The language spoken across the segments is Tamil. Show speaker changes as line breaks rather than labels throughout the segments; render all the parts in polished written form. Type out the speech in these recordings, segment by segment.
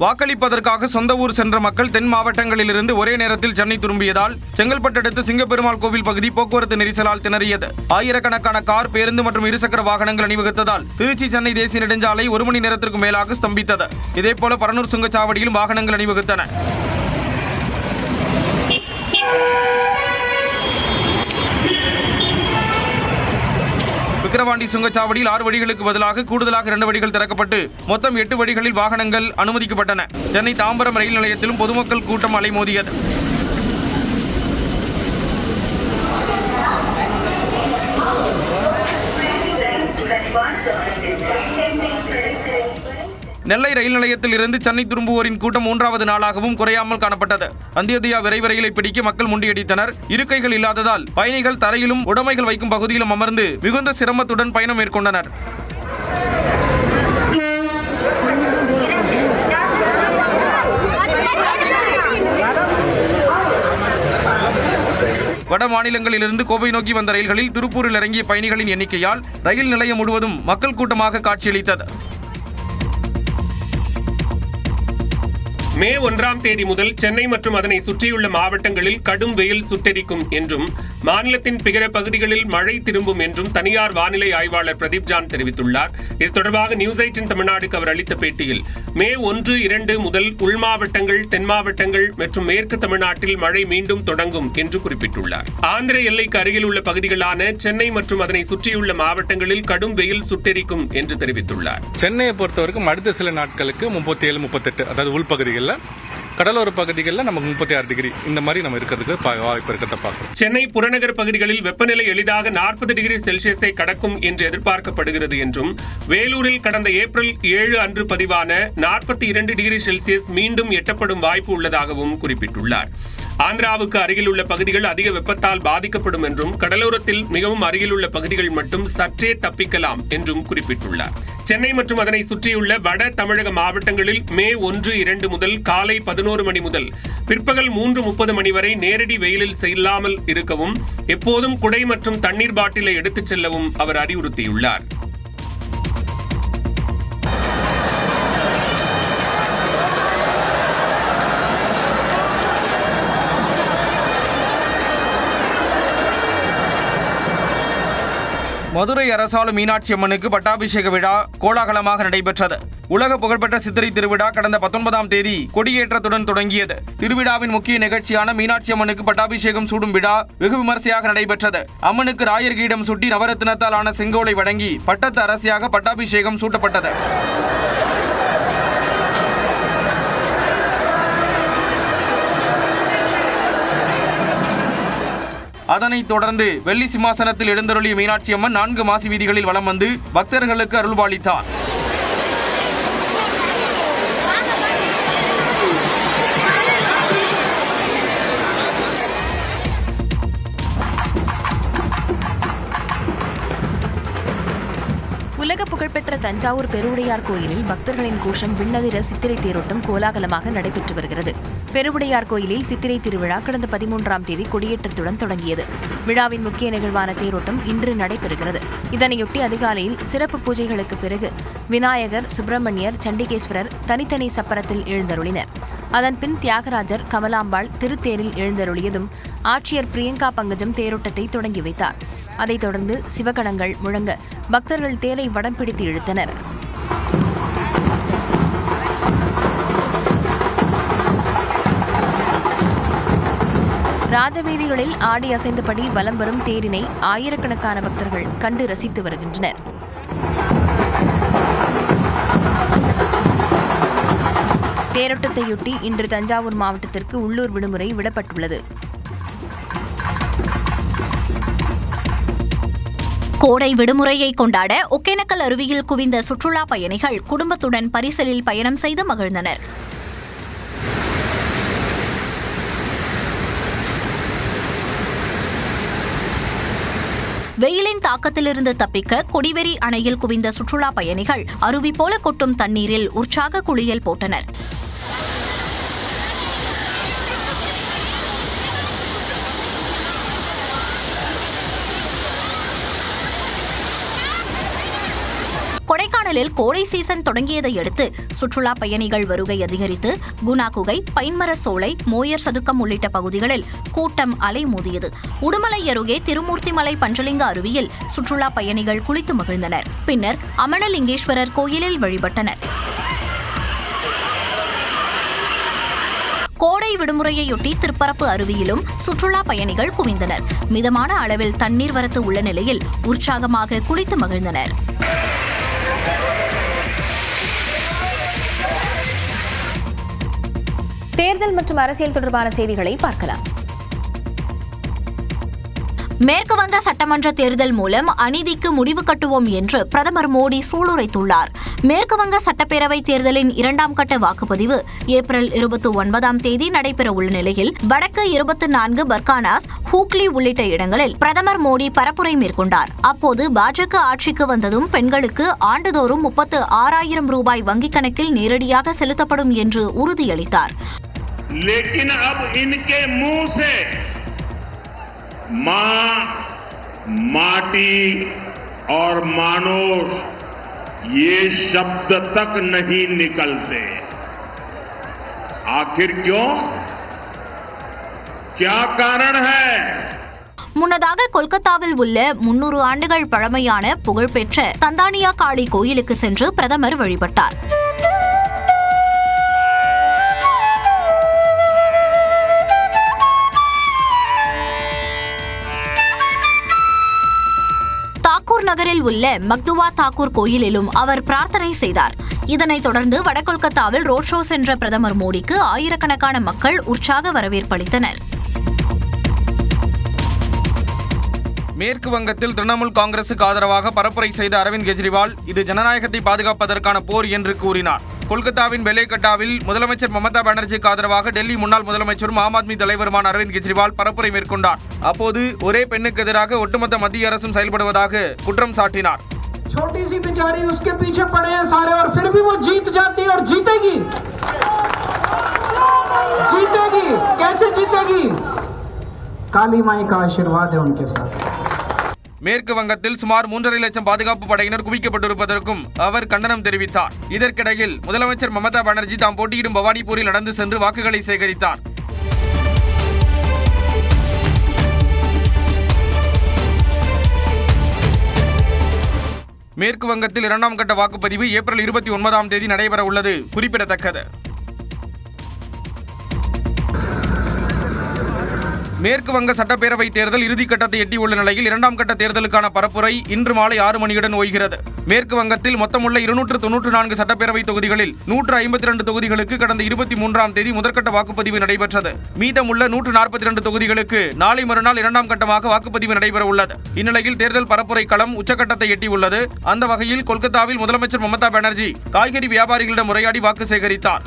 வாக்களிப்பதற்காக சொந்த ஊர் சென்ற மக்கள் தென் மாவட்டங்களிலிருந்து ஒரே நேரத்தில் சென்னை திரும்பியதால் செங்கல்பட்டு அடுத்த சிங்கப்பெருமாள் கோவில் பகுதி போக்குவரத்து நெரிசலால் திணறியது. ஆயிரக்கணக்கான கார், பேருந்து மற்றும் இருசக்கர வாகனங்கள் அணிவகுத்ததால் திருச்சி சென்னை தேசிய நெடுஞ்சாலை 1 மணி நேரத்திற்கு மேலாக ஸ்தம்பித்தது. இதேபோல பரனூர் சுங்கச்சாவடியிலும் வாகனங்கள் அணிவகுத்தன. விக்கிரவாண்டி சுங்கச்சாவடியில் 6 வழிகளுக்கு பதிலாக கூடுதலாக 2 வழிகள் திறக்கப்பட்டு மொத்தம் 8 வழிகளில் வாகனங்கள் அனுமதிக்கப்பட்டன. சென்னை தாம்பரம் ரயில் நிலையத்திலும் பொதுமக்கள் கூட்டம் அலைமோதியது. நெல்லை ரயில் நிலையத்தில் இருந்து சென்னை திரும்புவோரின் கூட்டம் 3வது நாளாகவும் குறையாமல் காணப்பட்டது. அந்தியோதயா விரைவு ரயிலை பிடிக்க மக்கள் முண்டியடித்தனர். இருக்கைகள் இல்லாததால் பயணிகள் தரையிலும் உடைமைகள் வைக்கும் பகுதியிலும் அமர்ந்து மிகுந்த சிரமத்துடன் பயணம் மேற்கொண்டனர். வட மாநிலங்களிலிருந்து கோவை நோக்கி வந்த ரயில்களில் திருப்பூரில் இறங்கிய பயணிகளின் எண்ணிக்கையால் ரயில் நிலையம் முழுவதும் மக்கள் கூட்டமாக காட்சியளித்தது.
மே 1ஆம் தேதி முதல் சென்னை மற்றும் அதனை சுற்றியுள்ள மாவட்டங்களில் கடும் வெயில் சுட்டெரிக்கும் என்றும் மாநிலத்தின் பிற பகுதிகளில் மழை திரும்பும் என்றும் தனியார் வானிலை ஆய்வாளர் பிரதீப் ஜான் தெரிவித்துள்ளார். இது தொடர்பாக நியூஸ் 18 தமிழ்நாடுக்கு அவர் அளித்த பேட்டியில் மே 1, 2 முதல் உள் மாவட்டங்கள், தென் மாவட்டங்கள் மற்றும் மேற்கு தமிழ்நாட்டில் மழை மீண்டும் தொடங்கும் என்று குறிப்பிட்டுள்ளார். ஆந்திர எல்லைக்கு அருகில் உள்ள பகுதிகளான சென்னை மற்றும் அதனை சுற்றியுள்ள மாவட்டங்களில் கடும் வெயில் சுட்டெரிக்கும் என்று தெரிவித்துள்ளார்.
சென்னையை பொறுத்தவரைக்கும் அடுத்த சில நாட்களுக்கு 37, 38 அதாவது உள்பகுதிகளில், கடலோர பகுதிகளில் நமக்கு 36 டிகிரி இந்த மாதிரி நம்ம இருக்கிறதுக்கு வாய்ப்பு இருக்கிறத பார்க்கிறோம்.
சென்னை புறநகர் பகுதிகளில் வெப்பநிலை எளிதாக 40 டிகிரி செல்சியஸை கடக்கும் என்று எதிர்பார்க்கப்படுகிறது என்றும் வேலூரில் கடந்த ஏப்ரல் 7 அன்று பதிவான 42 டிகிரி செல்சியஸ் மீண்டும் எட்டப்படும் வாய்ப்பு உள்ளதாகவும் குறிப்பிட்டுள்ளார். ஆந்திராவுக்கு அருகில் உள்ள பகுதிகள் அதிக வெப்பத்தால் பாதிக்கப்படும் என்றும் கடலோரத்தில் மிகவும் அருகில் உள்ள பகுதிகள் மட்டும் சற்றே தப்பிக்கலாம் என்றும் குறிப்பிட்டுள்ளார். சென்னை மற்றும் அதனை சுற்றியுள்ள வட தமிழக மாவட்டங்களில் மே 1, 2 முதல் காலை 11 மணி முதல் பிற்பகல் 3:30 மணி வரை நேரடி வெயிலில் செல்லாமல் இருக்கவும், எப்போதும் குடை மற்றும் தண்ணீர் பாட்டிலை எடுத்துச் செல்லவும் அவர் அறிவுறுத்தியுள்ளார்.
மதுரை அரசாளும் மீனாட்சி அம்மனுக்கு பட்டாபிஷேக விழா கோலாகலமாக நடைபெற்றது. உலக புகழ்பெற்ற சித்திரை திருவிழா கடந்த 19ஆம் தேதி கொடியேற்றத்துடன் தொடங்கியது. திருவிழாவின் முக்கிய நிகழ்ச்சியான மீனாட்சி அம்மனுக்கு பட்டாபிஷேகம் சூடும் விழா வெகு விமர்சையாக நடைபெற்றது. அம்மனுக்கு ராயர் கீடம் சுட்டி நவரத்தினத்தால் ஆன செங்கோலை வழங்கி பட்டத்து அரசியாக பட்டாபிஷேகம் சூட்டப்பட்டது. அதனைத் தொடர்ந்து வெள்ளி சிம்மாசனத்தில் எழுந்தருளிய மீனாட்சி அம்மன் 4 மாசி வீதிகளில் வலம் வந்து பக்தர்களுக்கு அருள்பாலித்தார்.
உலக புகழ்பெற்ற தஞ்சாவூர் பெருவுடையார் கோயிலில் பக்தர்களின் கோஷம் விண்ணதிர சித்திரை தேரோட்டம் கோலாகலமாக நடைபெற்று வருகிறது. பெருவுடையார் கோயிலில் சித்திரை திருவிழா கடந்த 13ஆம் தேதி கொடியேற்றத்துடன் தொடங்கியது. விழாவின் முக்கிய நிகழ்வான தேரோட்டம் இன்று நடைபெறுகிறது. இதனையொட்டி அதிகாலையில் சிறப்பு பூஜைகளுக்கு பிறகு விநாயகர், சுப்பிரமணியர், சண்டிகேஸ்வரர் தனித்தனி சப்பரத்தில் எழுந்தருளினர். அதன்பின் தியாகராஜர், கமலாம்பாள் திருத்தேரில் எழுந்தருளியதும் ஆட்சியர் பிரியங்கா பங்கஜம் தேரோட்டத்தை தொடங்கி வைத்தார். அதைத் தொடர்ந்து சிவகணங்கள் முழங்க பக்தர்கள் தேரை வடம் பிடித்து இழுத்தனர். ராஜவீதிகளில் ஆடி அசைந்தபடி வலம் வரும் தேரினை ஆயிரக்கணக்கான பக்தர்கள் கண்டு ரசித்து வருகின்றனர். தேரோட்டத்தையொட்டி இன்று தஞ்சாவூர் மாவட்டத்திற்கு உள்ளூர் விடுமுறை விடப்பட்டுள்ளது.
கோடை விடுமுறையை கொண்டாட ஒகேனக்கல் அருவியில் குவிந்த சுற்றுலா பயணிகள் குடும்பத்துடன் பரிசலில் பயணம் செய்து மகிழ்ந்தனர். வெயிலின் தாக்கத்திலிருந்து தப்பிக்க கொடிவேரி அணையில் குவிந்த சுற்றுலா பயணிகள் அருவி போல கொட்டும் தண்ணீரில் உற்சாக குளியல் போட்டனர். கொடைக்கானல் கொடைக்கானலில் கோடை சீசன் தொடங்கியதை அடுத்து சுற்றுலா பயணிகள் வருகை அதிகரித்து குணா குகை, பைன்மர சோலை, மோயர் சதுக்கம் உள்ளிட்ட பகுதிகளில் கூட்டம் அலைமோதியது. உடுமலை அருகே திருமூர்த்திமலை பஞ்சலிங்க அருவியில் சுற்றுலா பயணிகள் குளித்து மகிழ்ந்தனர். பின்னர் அமனலிங்கேஸ்வரர் கோயிலில் வழிபட்டனர். கோடை விடுமுறையொட்டி திருப்பரப்பு அருவியிலும் சுற்றுலா பயணிகள் குவிந்தனர். மிதமான அளவில் தண்ணீர் வரத்து உள்ள நிலையில் உற்சாகமாக குளித்து மகிழ்ந்தனர்.
தேர்தல் மற்றும் அரசியல் தொடர்பான செய்திகளை பார்க்கலாம்.
மேற்கு வங்க சட்டமன்ற தேர்தல் மூலம் அநீதிக்கு முடிவு கட்டுவோம் என்று பிரதமர் மோடி சூளுரைத்துள்ளார். மேற்கு வங்க சட்டப்பேரவை தேர்தலின் 2ஆம் கட்ட வாக்குப்பதிவு ஏப்ரல் 29ஆம் தேதி நடைபெறவுள்ள நிலையில் வடக்கு 24 பர்கானாஸ், ஹூக்ளி உள்ளிட்ட இடங்களில் பிரதமர் மோடி பரப்புரை மேற்கொண்டார். அப்போது பாஜக ஆட்சிக்கு வந்ததும் பெண்களுக்கு ஆண்டுதோறும் 36,000 ரூபாய் வங்கிக் கணக்கில் நேரடியாக செலுத்தப்படும் என்று உறுதியளித்தார்.
मां, माटी और मानुष ये शब्द तक नहीं निकलते। आखिर क्यों? क्या कारण है?
முன்னதாக கொல்கத்தாவில் உள்ள 300 ஆண்டுகள் பழமையான புகழ்பெற்ற தந்தானியா காளி கோயிலுக்கு சென்று பிரதமர் வழிபட்டார். தாக்கூர் நகரில் உள்ள மக்துவா தாக்கூர் கோயிலிலும் அவர் பிரார்த்தனை செய்தார். இதனைத் தொடர்ந்து வடகொல்கத்தாவில் ரோட் ஷோ சென்ற பிரதமர் மோடிக்கு ஆயிரக்கணக்கான மக்கள் உற்சாக வரவேற்பளித்தனர்.
மேற்கு வங்கத்தில் திரிணாமுல் காங்கிரசுக்கு ஆதரவாக பரப்புரை செய்த அரவிந்த் கெஜ்ரிவால் இது ஜனநாயகத்தை பாதுகாப்பதற்கான போர் என்று கூறினார். கொல்கத்தாவின் பெலேகட்டாவில் முதலமைச்சர் மமதா பானர்ஜிக்கு ஆதரவாக டெல்லி முன்னாள் முதலமைச்சரும் ஆம் ஆத்மி தலைவருமான அரவிந்த் கெஜ்ரிவால் பரப்புரை மேற்கொண்டார். அப்போது ஒரே பெண்ணுக்கு எதிராக ஒட்டுமொத்த மத்திய அரசும் செயல்படுவதாக குற்றம் சாட்டினார்.
छोटी सी बेचारी उसके पीछे पड़े हैं सारे और फिर भी वो जीत जाती है और जीतेगी। जीतेगी कैसे जीतेगी? काली माई का आशीर्वाद है उनके साथ।
மேற்கு வங்கத்தில் சுமார் 3.5 லட்சம் பாதுகாப்பு படையினர் குவிக்கப்பட்டிருப்பதற்கும் அவர் கண்டனம் தெரிவித்தார். இதற்கிடையில் முதலமைச்சர் மமதா பானர்ஜி தாம் போட்டியிடும் பவானிபூரில் நடந்து சென்று வாக்குகளை சேகரித்தார். மேற்கு வங்கத்தில் 2ஆம் கட்ட வாக்குப்பதிவு ஏப்ரல் 29ஆம் தேதி நடைபெற உள்ளது குறிப்பிடத்தக்கது. மேற்கு வங்க சட்டப்பேரவை தேர்தல் இறுதிக்கட்டத்தை எட்டியுள்ள நிலையில் 2ஆம் கட்ட தேர்தலுக்கான பரப்புரை இன்று மாலை 6 மணியுடன் ஓய்கிறது. மேற்கு வங்கத்தில் மொத்தமுள்ள 294 சட்டப்பேரவை தொகுதிகளில் 152 தொகுதிகளுக்கு கடந்த 23ஆம் தேதி முதற்கட்ட வாக்குப்பதிவு நடைபெற்றது. மீதமுள்ள 142 தொகுதிகளுக்கு நாளை மறுநாள் 2ஆம் கட்டமாக வாக்குப்பதிவு நடைபெற உள்ளது. இந்நிலையில் தேர்தல் பரப்புரை களம் உச்சக்கட்டத்தை எட்டியுள்ளது. அந்த வகையில் கொல்கத்தாவில் முதலமைச்சர் மமதா பானர்ஜி காய்கறி வியாபாரிகளிடம் உரையாடி வாக்கு சேகரித்தார்.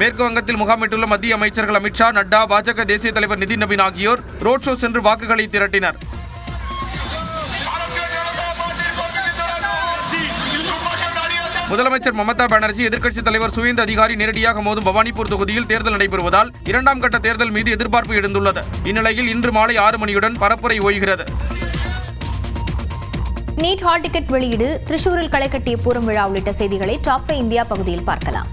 மேற்கு வங்கத்தில் முகாமிட்டுள்ள மத்திய அமைச்சர்கள் அமித்ஷா, நட்டா, பாஜக தேசிய தலைவர் நிதின் நபீன் ஆகியோர் ரோட் ஷோ சென்று வாக்குகளை திரட்டினர். முதலமைச்சர் மமதா பானர்ஜி, எதிர்க்கட்சித் தலைவர் சுவேந்து அதிகாரி நேரடியாக மோதும் பவானிபூர் தொகுதியில் தேர்தல் நடைபெறுவதால் 2ஆம் கட்ட தேர்தல் மீது எதிர்பார்ப்பு எழுந்துள்ளது. இந்நிலையில் இன்று மாலை 6 மணியுடன் பரப்புரை ஓய்கிறது.
நீட் ஹால் டிக்கெட் வெளியீடு, திரிசூரில் களை கட்டிய பூரம் விழா உள்ளிட்ட செய்திகளை டாப் 5 இந்தியா பகுதியில் பார்க்கலாம்.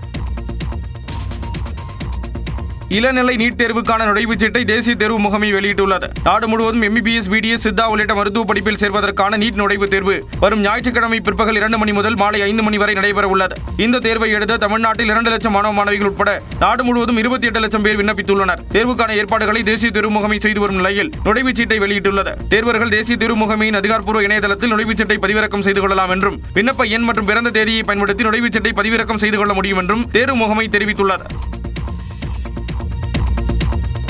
இளநிலை நீட் தேர்வுக்கான நுழைவுச் சீட்டை தேசிய தேர்வு முகமை வெளியிட்டுள்ளது. நாடு முழுவதும் MBBS, BDS, சித்தா உள்ளிட்ட மருத்துவ படிப்பில் சேர்வதற்கான நீட் நுழைவுத் தேர்வு வரும் ஞாயிற்றுக்கிழமை பிற்பகல் 2 மணி முதல் மாலை 5 மணி வரை நடைபெற உள்ளது. இந்த தேர்வை எழுத தமிழ்நாட்டில் 2 லட்சம் மாணவ மாணவிகள் உட்பட நாடு முழுவதும் 28 லட்சம் பேர் விண்ணப்பித்துள்ளனர். தேர்வுக்கான ஏற்பாடுகளை தேசிய தேர்வு முகமை செய்து வரும் நிலையில் நுழைவுச் சீட்டை வெளியிட்டுள்ளது. தேர்வர்கள் தேசிய தேர்வு முகமையின் அதிகாரப்பூர்வ இணையதளத்தில் நுழைவுச் சீட்டை பதிவிறக்கம் செய்து கொள்ளலாம் என்றும், விண்ணப்ப எண் மற்றும் பிறந்த தேதியை பயன்படுத்தி நுழைவுச் சீட்டை பதிவிறக்கம் செய்து கொள்ள முடியும் என்றும் தேர்வு முகமை தெரிவித்துள்ளது.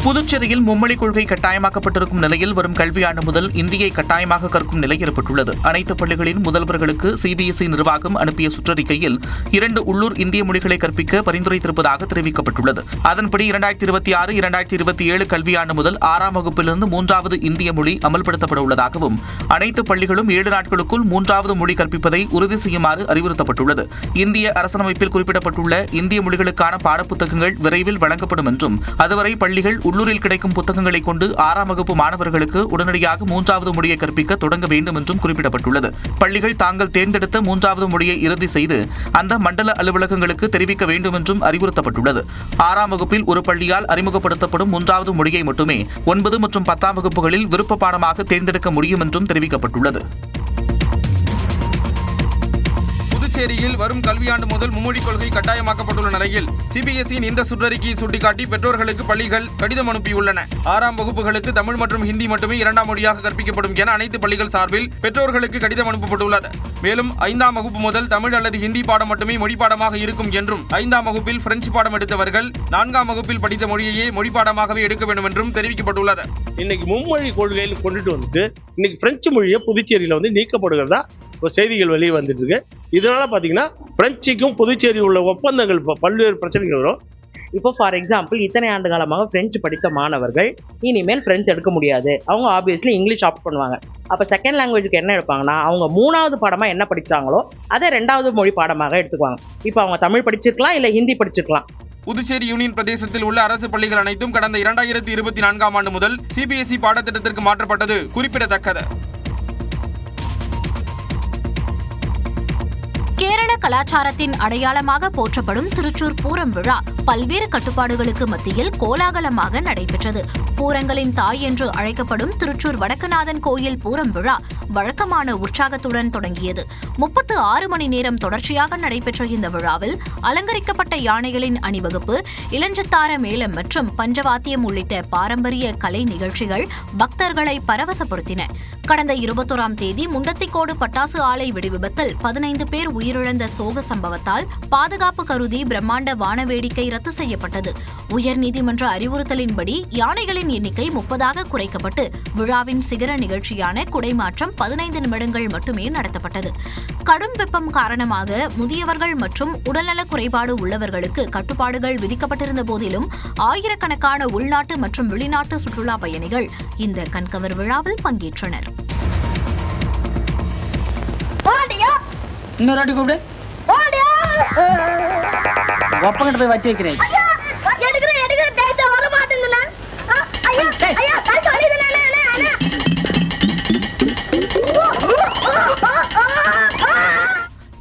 புதுச்சேரியில் மும்மொழி கொள்கை கட்டாயமாக்கப்பட்டிருக்கும் நிலையில் வரும் கல்வியாண்டு முதல் இந்தியை கட்டாயமாக கற்கும் நிலை ஏற்பட்டுள்ளது. அனைத்து பள்ளிகளின் முதல்வர்களுக்கு CBSE நிர்வாகம் அனுப்பிய சுற்றறிக்கையில் 2 உள்ளூர் இந்திய மொழிகளை கற்பிக்க பரிந்துரைத்திருப்பதாக தெரிவிக்கப்பட்டுள்ளது. அதன்படி 2026-2027 கல்வியாண்டு முதல் 6ஆம் வகுப்பிலிருந்து 3வது இந்திய மொழி அமல்படுத்தப்பட உள்ளதாகவும், அனைத்து பள்ளிகளும் 7 நாட்களுக்குள் 3வது மொழி கற்பிப்பதை உறுதி செய்யுமாறு அறிவுறுத்தப்பட்டுள்ளது. இந்திய அரசியலமைப்பில் குறிப்பிடப்பட்டுள்ள இந்திய மொழிகளுக்கான பாடப்புத்தகங்கள் விரைவில் வழங்கப்படும் என்றும், அதுவரை பள்ளிகள் உள்ளூரில் கிடைக்கும் புத்தகங்களை கொண்டு 6ஆம் வகுப்பு மாணவர்களுக்கு உடனடியாக 3வது மொழியை கற்பிக்க தொடங்க வேண்டும் என்றும் குறிப்பிடப்பட்டுள்ளது. பள்ளிகள் தாங்கள் தேர்ந்தெடுத்த 3வது மொழியை இறுதி செய்து அந்த மண்டல அலுவலகங்களுக்கு தெரிவிக்க வேண்டும் என்றும் அறிவுறுத்தப்பட்டுள்ளது. 6ஆம் வகுப்பில் ஒரு பள்ளியால் அறிமுகப்படுத்தப்படும் 3வது மொழியை மட்டுமே 9 மற்றும் 10ஆம் வகுப்புகளில் விருப்ப பாடமாக தேர்ந்தெடுக்க முடியும் என்றும் தெரிவிக்கப்பட்டுள்ளது.
புதுச்சேரியில் வரும் கல்வியாண்டு முதல் மும்மொழிக் கொள்கை கட்டாயமாக்கப்பட்டுள்ள நிலையில் சிபிஎஸ்இயின் இந்த சுற்றறிக்கையை சுட்டிக்காட்டி பெற்றோர்களுக்கு பள்ளிகள் கடிதம் அனுப்பியுள்ளன. 6ஆம் வகுப்புகளுக்கு தமிழ் மற்றும் ஹிந்தி மட்டுமே 2ஆம் மொழியாக கற்பிக்கப்படும் என அனைத்து பள்ளிகள் சார்பில் பெற்றோர்களுக்கு கடிதம் அனுப்பப்பட்டுள்ளது. மேலும் 5ஆம் வகுப்பு முதல் தமிழ் அல்லது ஹிந்தி பாடம் மட்டுமே மொழி பாடமாக இருக்கும் என்றும் 5ஆம் வகுப்பில் பிரெஞ்சு பாடம் எடுத்தவர்கள் 4ஆம் வகுப்பில் படித்த மொழியையே மொழி பாடமாகவே எடுக்க வேண்டும் என்றும் தெரிவிக்கப்பட்டுள்ளது.
இன்னைக்கு மும்மொழி கொள்கையில் கொண்டுட்டு வந்துட்டு இன்னைக்கு பிரெஞ்சு மொழியை புதுச்சேரியில் நீக்கப்படுகிறதா ஒரு செய்திகள் வெளியே வந்துட்டு இருக்கு. இதனால பாத்தீங்கன்னா பிரெஞ்சுக்கும் புதுச்சேரி உள்ள ஒப்பந்தங்கள் பல்வேறு பிரச்சனைகள் வரும்.
இப்போ ஃபார் எக்ஸாம்பிள் இத்தனை ஆண்டு காலமாக பிரெஞ்சு படித்த மாணவர்கள் இனிமேல் பிரெஞ்சு எடுக்க முடியாது. அவங்க ஆப்வியஸ்லி இங்கிலீஷ் ஆப்ட் பண்ணுவாங்க. அப்போ செகண்ட் லாங்குவேஜுக்கு என்ன எடுப்பாங்கன்னா அவங்க 3வது பாடமாக என்ன படித்தாங்களோ அதை 2வது மொழி பாடமாக எடுத்துக்குவாங்க. இப்போ அவங்க தமிழ் படிச்சிருக்கலாம் இல்லை ஹிந்தி படிச்சிருக்கலாம்.
புதுச்சேரி யூனியன் பிரதேசத்தில் உள்ள அரசு பள்ளிகள் அனைத்தும் கடந்த 2024ஆம் ஆண்டு முதல் சிபிஎஸ்இ பாடத்திட்டத்திற்கு மாற்றப்பட்டது குறிப்பிடத்தக்கது.
கேரள கலாச்சாரத்தின் அடையாளமாக போற்றப்படும் திருச்சூர் பூரம் விழா பல்வேறு கட்டுப்பாடுகளுக்கு மத்தியில் கோலாகலமாக நடைபெற்றது. பூரங்களின் தாய் என்று அழைக்கப்படும் திருச்சூர் வடக்குநாதன் கோயில் பூரம் விழா வழக்கமான உற்சாகத்துடன் தொடங்கியது. 36 மணி நேரம் தொடர்ச்சியாக நடைபெற்ற இந்த விழாவில் அலங்கரிக்கப்பட்ட யானைகளின் அணிவகுப்பு, இளஞ்சித்தார மேளம் மற்றும் பஞ்சவாத்தியம் உள்ளிட்ட பாரம்பரிய கலை நிகழ்ச்சிகள் பக்தர்களை பரவசப்படுத்தின. கடந்த 21ஆம் தேதி முண்டத்திக்கோடு பட்டாசு ஆலை வெடிவிபத்தில் 15 பேர் உயிரிழந்த சோக சம்பவத்தால் பாதுகாப்பு கருதி பிரம்மாண்ட வானவேடிக்கை ரத்து செய்யப்பட்டது. உயர்நீதிமன்ற அறிவுறுத்தலின்படி யானைகளின் எண்ணிக்கை 30ஆக குறைக்கப்பட்டு விழாவின் சிகர நிகழ்ச்சியான குடைமாற்றம் 15 நிமிடங்கள் மட்டுமே நடத்தப்பட்டது. கடும் வெப்பம் காரணமாக முதியவர்கள் மற்றும் உடல்நல குறைபாடு உள்ளவர்களுக்கு கட்டுப்பாடுகள் விதிக்கப்பட்டிருந்த போதிலும் ஆயிரக்கணக்கான உள்நாட்டு மற்றும் வெளிநாட்டு சுற்றுலா பயணிகள் இந்த கண்கவர் விழாவில் பங்கேற்றனர்.
இன்னொரு வாட்டி கூப்பிடு. ஒப்பங்கிட்ட போய் வச்சு வைக்கிறேன்.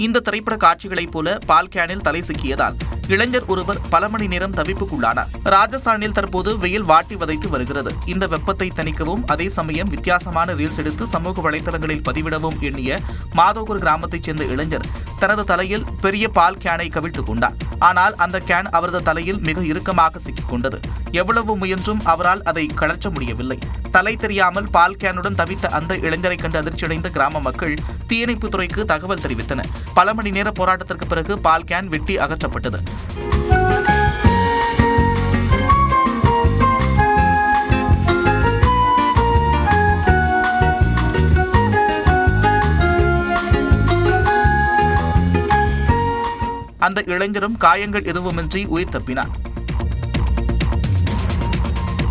இந்த திரைப்பட காட்சிகளைப் போல பால் கேனில் தலை சிக்கியதால் இளைஞர் ஒருவர் பல மணி நேரம் தவிப்புக்குள்ளானார். ராஜஸ்தானில் தற்போது வெயில் வாட்டி வதைத்து வருகிறது. இந்த வெப்பத்தை தணிக்கவும் அதே சமயம் வித்தியாசமான ரீல்ஸ் எடுத்து சமூக வலைதளங்களில் பதிவிடவும் எண்ணிய மாதோகர் கிராமத்தைச் சேர்ந்த இளைஞர் தனது தலையில் பெரிய பால் கேனை கவிழ்த்துக் கொண்டார். ஆனால் அந்த கேன் அவரது தலையில் மிக இறுக்கமாக சிக்கிக் கொண்டது. எவ்வளவு முயன்றும் அவரால் அதை கழற்ற முடியவில்லை. தலை தெரியாமல் பால் கேனுடன் தவித்த அந்த இளைஞரை கண்டு அதிர்ச்சியடைந்த கிராம மக்கள் தீயணைப்புத் துறைக்கு தகவல் தெரிவித்தனர். பல மணி நேர போராட்டத்திற்கு பிறகு பால் கேன் வெட்டி அகற்றப்பட்டது. அந்த இளைஞரும் காயங்கள் எதுவுமின்றி உயிர் தப்பினார்.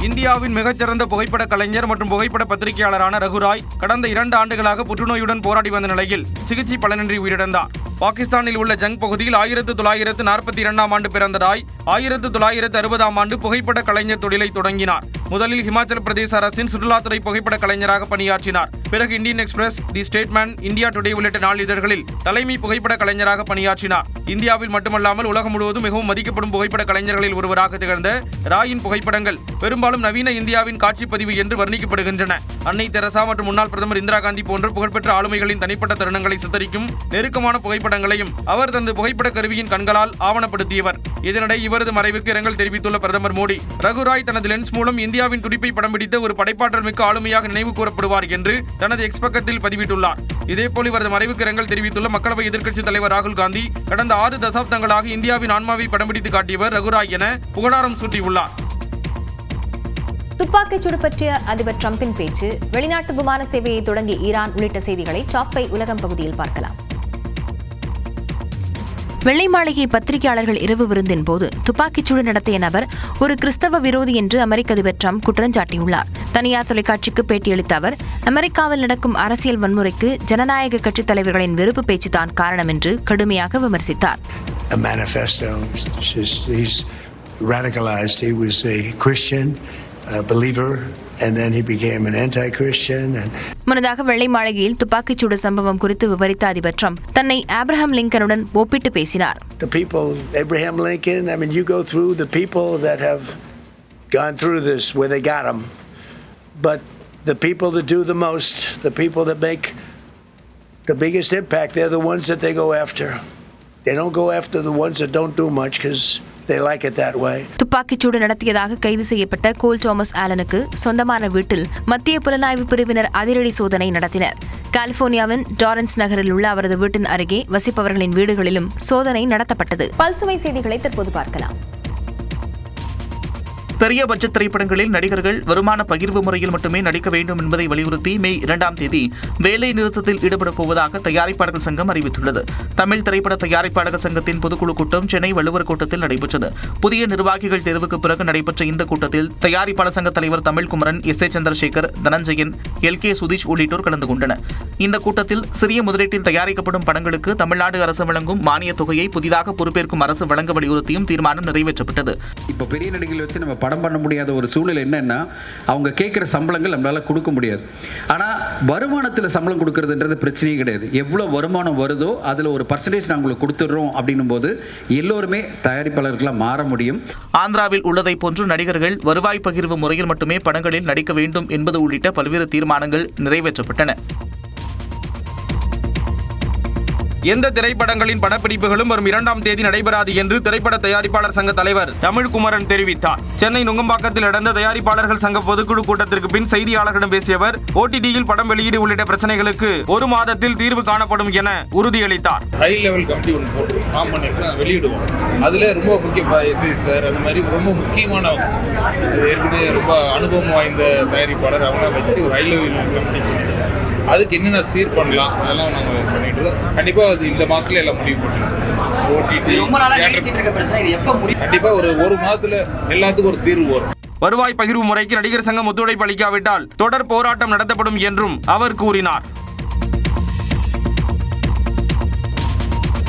இந்தியாவின் மிகச்சிறந்த புகைப்பட கலைஞர் மற்றும் புகைப்பட பத்திரிகையாளரான ரகுராய் கடந்த 2 ஆண்டுகளாக புற்றுநோயுடன் போராடி வந்த நிலையில் சிகிச்சை பலனின்றி உயிரிழந்தார். பாகிஸ்தானில் உள்ள ஜங் பகுதியில் 1942ஆம் ஆண்டு பிறந்த ராய் 1960ஆம் ஆண்டு புகைப்பட கலைஞர் தொழிலை தொடங்கினார். முதலில் ஹிமாச்சல பிரதேச அரசின் சுற்றுலாத்துறை புகைப்பட கலைஞராக பணியாற்றினார். பிறகு இந்தியன் எக்ஸ்பிரஸ், தி ஸ்டேட்மேன், இந்தியா டுடே உள்ளிட்ட நாளிதழ்களில் தலைமை புகைப்பட கலைஞராக பணியாற்றினார். இந்தியாவில் மட்டுமல்லாமல் உலகம் முழுவதும் மிகவும் மதிக்கப்படும் புகைப்பட கலைஞர்களில் ஒருவராக திகழ்ந்த ராயின் புகைப்படங்கள் பெரும்பாலும் நவீன இந்தியாவின் காட்சிப்பதிவு என்று வர்ணிக்கப்படுகின்றன. அன்னை தெரசா மற்றும் முன்னாள் பிரதமர் இந்திரா காந்தி போன்ற புகழ்பெற்ற ஆளுமைகளின் தனிப்பட்ட தருணங்களை சித்தரிக்கும் நெருக்கமான புகைப்படங்களையும் அவர் தனது புகைப்பட கருவியின் கண்களால் ஆவணப்படுத்தியவர். இதனிடையே இவரது மறைவுக்கு இரங்கல் தெரிவித்துள்ள பிரதமர் மோடி, ரகுராய் தனது லென்ஸ் மூலம் இந்தியாவின் துடிப்பை படம் பிடித்த ஒரு படைப்பாற்றல் மிக்க ஆளுமையாக நினைவு கூறப்படுவார் என்று தனது எக்ஸ் பக்கத்தில் பதிவிட்டுள்ளார். இதேபோல் இவரது மறைவுக்கு இரங்கல் தெரிவித்துள்ள மக்களவை எதிர்க்கட்சித் தலைவர் ராகுல் காந்தி, கடந்த 6 தசாப்தங்களாக இந்தியாவின் ஆன்மாவை படம் பிடித்து காட்டியவர் ரகுராய் என புகழாரம் சூட்டியுள்ளார்.
துப்பாக்கிச்சூடு பற்றிய அதிபர் டிரம்பின் பேச்சு, வெளிநாட்டு விமான சேவையை தொடங்கி ஈரான் உள்ளிட்ட செய்திகளை டாப் 5 உலகம் பகுதியில் பார்க்கலாம். வெள்ளை மாளிகை பத்திரிகையாளர்கள் இரவு விருந்தின் போது துப்பாக்கிச்சூடு நடத்திய நபர் ஒரு கிறிஸ்தவ விரோதி என்று அமெரிக்க அதிபர் டிரம்ப் குற்றஞ்சாட்டியுள்ளார். தனியார் தொலைக்காட்சிக்கு பேட்டியளித்த அவர், அமெரிக்காவில் நடக்கும் அரசியல் வன்முறைக்கு ஜனநாயக கட்சித் தலைவர்களின் வெறுப்பு பேச்சுதான் காரணம் என்று கடுமையாக விமர்சித்தார்.
Radicalized. He was a Christian. a believer, and then he became an anti-Christian. And
முன்னதாக வெள்ளை மாளிகையில் துப்பாக்கிச்சூடு சம்பவம் குறித்து விவரித்த அதிபர் ட்ரம்ப் தன்னை ஆப்ரஹாம் லிங்கனுடன் ஒப்பிட்டு பேசினார்.
the people, Abraham Lincoln, I mean, you go through the people that have gone through this where they got them, but the people that do the most, the people that make the biggest impact, they're the ones that they go after. They don't go after the ones that don't do much because they like it that way.
துப்பாக்கிச்சூடு நடத்தியதாக கைது செய்யப்பட்ட கோல் தாமஸ் ஆலனுக்கு சொந்தமான வீட்டில் மத்திய புலனாய்வு பிரிவினர் அதிரடி சோதனை நடத்தினர். கலிபோர்னியாவின் டாரன்ஸ் நகரில் உள்ள அவரது வீட்டின் அருகே வசிப்பவர்களின் வீடுகளிலும் சோதனை நடத்தப்பட்டது. பல்சுவை செய்திகளை தற்போது பார்க்கலாம்.
பெரிய பட்ஜெட் திரைப்படங்களில் நடிகர்கள் வருமான பகிர்வு முறையில் மட்டுமே நடிக்க வேண்டும் என்பதை வலியுறுத்தி மே 2ஆம் தேதி வேலை நிறுத்தத்தில் ஈடுபடப் போவதாக தயாரிப்பாளர்கள் சங்கம் அறிவித்துள்ளது. தமிழ் திரைப்பட தயாரிப்பாளர்கள் சங்கத்தின் பொதுக்குழு கூட்டம் சென்னை வள்ளுவர் கோட்டத்தில் நடைபெற்றது. புதிய நிர்வாகிகள் தேர்வுக்கு பிறகு நடைபெற்ற இந்த கூட்டத்தில் தயாரிப்பாளர் சங்க தலைவர் தமிழ்குமரன், S.A. சந்திரசேகர், தனஞ்சயன், L.K. சுதீஷ் உள்ளிட்டோர் கலந்து கொண்டனர். இந்த கூட்டத்தில் சிறிய முதலீட்டில் தயாரிக்கப்படும் படங்களுக்கு தமிழ்நாடு அரசு வழங்கும் மானியத் தொகையை புதிதாக பொறுப்பேற்கும் அரசு வழங்க வலியுறுத்தியும் தீர்மானம் நிறைவேற்றப்பட்டது.
இப்போ பெரிய நடிகர்கள் வச்சு நம்ம படம் பண்ண முடியாத ஒரு சூழ்நிலை என்னன்னா, அவங்க கேட்குற சம்பளங்கள் நம்மளால கொடுக்க முடியாது. ஆனால் வருமானத்தில் சம்பளம் கொடுக்கறதுன்றது பிரச்சனையே கிடையாது. எவ்வளோ வருமானம் வருதோ அதில் ஒரு பர்சன்டேஜ் நாங்கள் உங்களுக்கு கொடுத்துடுறோம் அப்படின்னும் போது எல்லோருமே தயாரிப்பாளர்களாக மாற முடியும்.
ஆந்திராவில் உள்ளதை போன்று நடிகர்கள் வருவாய் பகிர்வு முறையில் மட்டுமே படங்களில் நடிக்க வேண்டும் என்பது உள்ளிட்ட பல்வேறு தீர்மானங்கள் நிறைவேற்றப்பட்டன.
எந்த திரைப்படங்களின் படப்பிடிப்புகளும் வரும் 2ஆம் தேதி நடைபெறாது என்று திரைப்பட தயாரிப்பாளர் சங்க தலைவர் தமிழ்குமரன் தெரிவித்தார். சென்னை நுங்கம்பாக்கத்தில் நடந்த தயாரிப்பாளர்கள் சங்க பொதுக்குழு கூட்டத்திற்கு பின் செய்தியாளர்களிடம் பேசிய அவர், OTT-யில் படம் வெளியீடு உள்ளிட்ட பிரச்சனைகளுக்கு 1 மாதத்தில் தீர்வு காணப்படும் என உறுதியளித்தார்.
ஹை லெவல் கமிட்டி ஒன்று போட்டு ஃபார்ம் பண்ணிட்டு வெளியிடுவோம். அதில் ரொம்ப முக்கிய எஸ்ஐ சார் அது மாதிரி ரொம்ப முக்கியமானவங்க, ஏற்கனவே ரொம்ப அனுபவம் வாய்ந்த தயாரிப்பாளர் அவங்க வச்சு ஒரு ஹை லெவல் கமிட்டி பண்ணிட்டு அதுக்கு என்னென்ன சீர் பண்ணலாம் அதெல்லாம் நாங்கள் பண்ணிட்டு இருக்கோம். கண்டிப்பாக அது இந்த மாதத்துல எல்லாம் முடிவு பண்ணிடுவோம். OTT கண்டிப்பாக ஒரு மாதத்துல எல்லாத்துக்கும் ஒரு தீர்வு வரும்.
வருவாய் பகிர்வு முறைக்கு நடிகர் சங்கம் ஒத்துழைப்பு அளிக்காவிட்டால் தொடர் போராட்டம் நடத்தப்படும் என்றும் அவர் கூறினார்.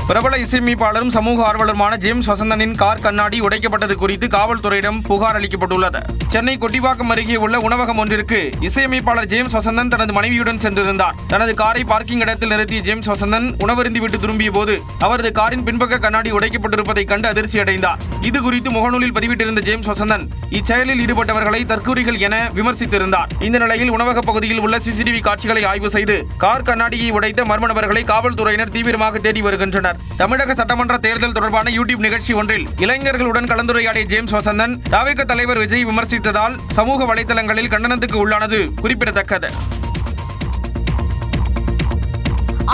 பிரபல இசையமைப்பாளரும் சமூக ஆர்வலருமான ஜேம்ஸ் வசந்தனின் கார் கண்ணாடி உடைக்கப்பட்டது குறித்து காவல்துறையிடம் புகார் அளிக்கப்பட்டுள்ளது. சென்னை கொட்டிவாக்கம் அருகே உள்ள உணவகம் ஒன்றிற்கு இசையமைப்பாளர் ஜேம்ஸ் வசந்தன் தனது மனைவியுடன் சென்றிருந்தார். தனது காரை பார்க்கிங் இடத்தில் நிறுத்திய ஜேம்ஸ் வசந்தன் உணவருந்தி விட்டு திரும்பிய போது அவரது காரின் பின்பக்க கண்ணாடி உடைக்கப்பட்டிருப்பதை கண்டு அதிர்ச்சி அடைந்தார். இது குறித்து முகநூலில் பதிவிட்டிருந்த ஜேம்ஸ் வசந்தன் இச்செயலில் ஈடுபட்டவர்களை தற்கூரிகள் என விமர்சித்திருந்தார். இந்த நிலையில் உணவக பகுதியில் உள்ள CCTV காட்சிகளை ஆய்வு செய்து கார் கண்ணாடியை உடைத்த மர்ம நபர்களை காவல்துறையினர் தீவிரமாக தேடி வருகின்றனர். தமிழக சட்டமன்ற தேர்தல் தொடர்பான யூடியூப் நிகழ்ச்சி ஒன்றில் இளைஞர்களுடன் கலந்துரையாடிய ஜேம்ஸ் வசந்தன் தவிக தலைவர் விஜய் விமர்சித்ததால் சமூக வலைதளங்களில் கண்டனத்துக்கு உள்ளானது குறிப்பிடத்தக்கது.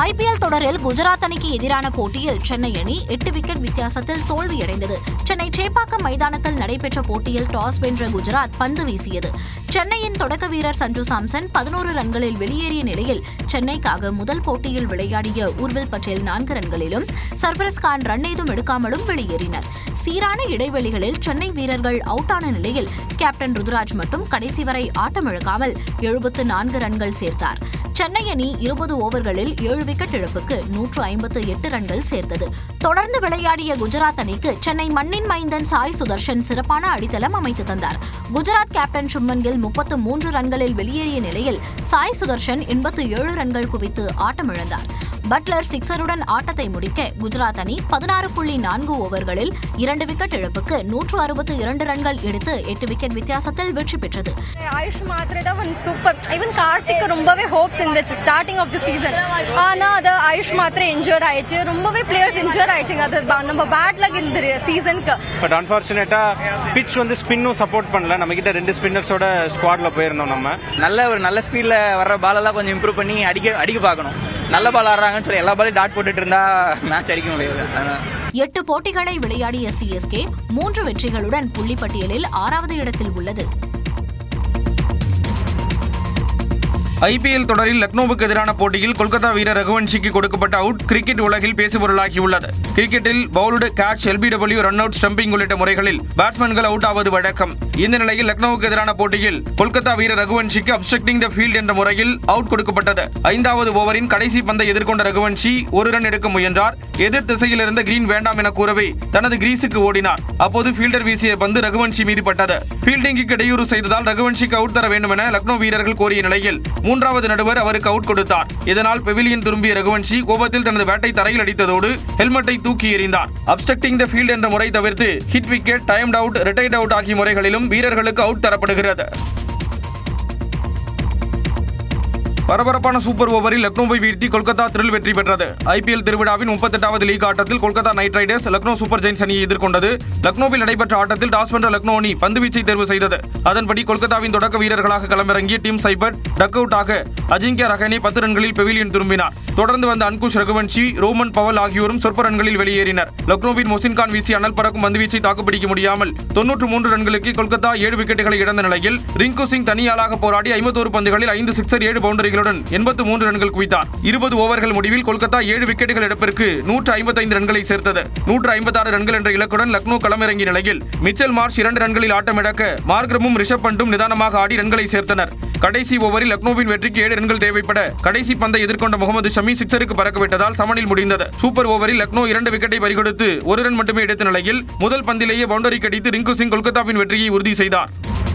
IPL தொடரில் குஜராத் அணிக்கு எதிரான போட்டியில் சென்னை அணி 8 விக்கெட் வித்தியாசத்தில் தோல்வியடைந்தது. சென்னை சேப்பாக்கம் மைதானத்தில் நடைபெற்ற போட்டியில் டாஸ் வென்ற குஜராத் பந்து வீசியது. சென்னையின் தொடக்க வீரர் சஞ்சு சாம்சன் 11 ரன்களில் வெளியேறிய நிலையில் சென்னைக்காக முதல் போட்டியில் விளையாடிய உர்வில் பட்டேல் 4 ரன்களிலும் சர்பரஸ் கான் ரன் ஏதும் எடுக்காமலும் வெளியேறினர். சீரான இடைவெளிகளில் சென்னை வீரர்கள் அவுட்டான நிலையில் கேப்டன் ருதுராஜ் மட்டும் கடைசி வரை ஆட்டமிழக்காமல் 74 ரன்கள் சேர்த்தார். சென்னை அணி 20 ஓவர்களில் 7 விக்கெட் இழப்புக்கு 158 ரன்கள் சேர்த்தது. தொடர்ந்து விளையாடிய குஜராத் அணிக்கு சென்னை மண்ணின் மைந்தன் சாய் சுதர்ஷன் சிறப்பான அடித்தளம் அமைத்து தந்தார். குஜராத் கேப்டன் சுப்மன் கில் 33 ரன்களில் வெளியேறிய நிலையில் சாய் சுதர்ஷன் 87 ரன்கள் குவித்து ஆட்டமிழந்தார். பட்லர் சிக்ஸருடன் ஆட்டத்தை முடிக்க குஜராத் அணி 16.4 ஓவர்களில் 2 விக்கெட் இழப்புக்கு 162 ரன்கள் எடுத்து 8 விக்கெட் வித்தியாசத்தில் வெற்றி பெற்றது.
ஆயுஷ் மாத்திரை தான் சூப்பர். ஈவன் கார்த்திக் ரொம்பவே ஹோப்ஸ் இருந்துச்சு ஸ்டார்டிங் ஆஃப் தி சீசன். ஆனா அது ஆயுஷ் மாத்திரை இன்ஜர்ட் ஆயிடுச்சு. ரொம்பவே பிளேயர்ஸ் இன்ஜர்ட் ஆயிடுச்சுங்க. அது நம்ம பேட் லக் இந்த சீசனுக்கு.
பட் அன்ஃபார்ச்சுனேட்டா பிட்ச் ஸ்பின்னும் சப்போர்ட் பண்ணல. நம்ம கிட்ட 2 ஸ்பின்னர்ஸோட ஸ்குவாட்ல போயிருந்தோம். நம்ம நல்ல ஸ்பீட்ல வர்ற பாலெல்லாம் கொஞ்சம் இம்ப்ரூவ் பண்ணி அடிக்க பார்க்கணும். நல்ல பால் ஆடுறாங்கன்னு சொல்லி எல்லா பாலையும் டாட் போட்டுட்டு இருந்தா மேட்ச் அடிக்க முடியாது.
8 போட்டிகளை விளையாடிய CSK 3 வெற்றிகளுடன் புள்ளிப்பட்டியலில் 6வது இடத்தில் உள்ளது.
ஐபிஎல் தொடரில் லக்னோவுக்கு எதிரான போட்டியில் கொல்கத்தா வீரர் ரகுவன்ஷிக்கு கொடுக்கப்பட்ட அவுட் கிரிக்கெட் உலகில் பேசுபொருளாகியுள்ளது. கிரிக்கெட்டில் bowled, catch, LBW, run out, stumping உள்ளிட்ட முறைகளில் பேட்ஸ்மேன்கள் அவுட் ஆவது வழக்கம். இந்த நிலையில் லக்னோவுக்கு எதிரான போட்டியில் கொல்கத்தா வீரர் ரகுவன்ஷிக்கு அப்ஸ்ட்ரக்டிங் த ஃபீல்ட் என்ற முறையில் அவுட் கொடுக்கப்பட்டது. 5வது ஓவரின் கடைசி பந்தை எதிர்கொண்ட ரகுவன்ஷி ஒரு ரன் எடுக்க முயன்றார். எதிர் திசையில் இருந்த கிரீன் வேண்டாம் என கூறவே தனது கிரீஸுக்கு ஓடினார். அப்போது ஃபீல்டர் வீசிய பந்து ரகுவன்ஷி மீது பட்டது. ஃபீல்டிங்குக்கு இடையூறு செய்ததால் ரகுவன்ஷிக்கு அவுட் தர வேண்டும் என லக்னோ வீரர்கள் கோரிய நிலையில் 3வது நடுவர் அவருக்கு அவுட் கொடுத்தார். இதனால் பெவிலியன் திரும்பிய ரகுவன்ஷி கோபத்தில் தனது பேட்டை தரையில் அடித்ததோடு ஹெல்மெட்டை தூக்கி எறிந்தார். அப்ஸ்ட்ரக்டிங் த ஃபீல்ட் என்ற முறை தவிர்த்து hit wicket, timed out, retired out ஆகிய முறைகளிலும் வீரர்களுக்கு அவுட் தரப்படுகிறது. பரபரப்பான சூப்பர் ஓவரில் லக்னோவை வீழ்த்தி கொல்கத்தா த்ரில் வெற்றி பெற்றது. ஐபிஎல் திருவிழாவின் 38வது லீக் ஆட்டத்தில் Kolkata Knight Riders Lucknow Super Giants அணியை எதிர்கொண்டது. லக்னோவில் நடைபெற்ற ஆட்டத்தில் டாஸ் வென்ற லக்னோ அணி பந்துவீச்சை தேர்வு செய்தது. அதன்படி கொல்கத்தாவின் தொடக்க வீரர்களாக களமிறங்கிய டீம் சைபர்ட் டக் அவுட் ஆக அஜிங்கியா ரஹானே 10 ரன்களில் பெவிலியன் திரும்பினார். தொடர்ந்து வந்த அன்குஷ் ரகுவன்ஷி, ரோமன் பவல் ஆகியோரும் சொற்ப ரன்களில் வெளியேறினர். லக்னோவின் மொசின் கான் வீசி அனல் பறக்கும் பந்துவீச்சை தாக்குப்பிடிக்க முடியாமல் 93 ரன்களுக்கு கொல்கத்தா 7 விக்கெட்டுகளை இழந்த நிலையில் ரிங்கு சிங் தனியாளாக போராடி 51 பந்துகளில் 5 சிக்ஸர் 7 பவுண்டரிகளுடன் 83 ரன்கள் குவித்தார். 20 ஓவர்கள் முடிவில் கொல்கத்தா 7 விக்கெட்டுகள் இழப்பிற்கு 155 ரன்களை சேர்த்தது. 156 ரன்கள் என்ற இலக்குடன் லக்னோ களமிறங்கிய நிலையில் மிச்சல் மார்ஷ் 2 ரன்களில் ஆட்டமிழக்க மார்க்ரமும் ரிஷப் பண்டும் நிதானமாக ஆடி ரன்களை சேர்த்தனர். கடைசி ஓவரில் லக்னோவின் வெற்றிக்கு 7 ரன்கள் தேவைப்பட கடைசி பந்தை எதிர்கொண்ட முகமது ஷமி சிக்ஸருக்கு பறக்கவிட்டதால் சமனில் முடிந்தது. சூப்பர் ஓவரில் லக்னோ 2 விக்கெட்டை பறிகொடுத்து 1 ரன் மட்டுமே எடுத்த நிலையில் முதல் பந்திலேயே பவுண்டரி கடித்து ரிங்கு சிங் கொல்கத்தாவின் வெற்றியை உறுதி செய்தார்.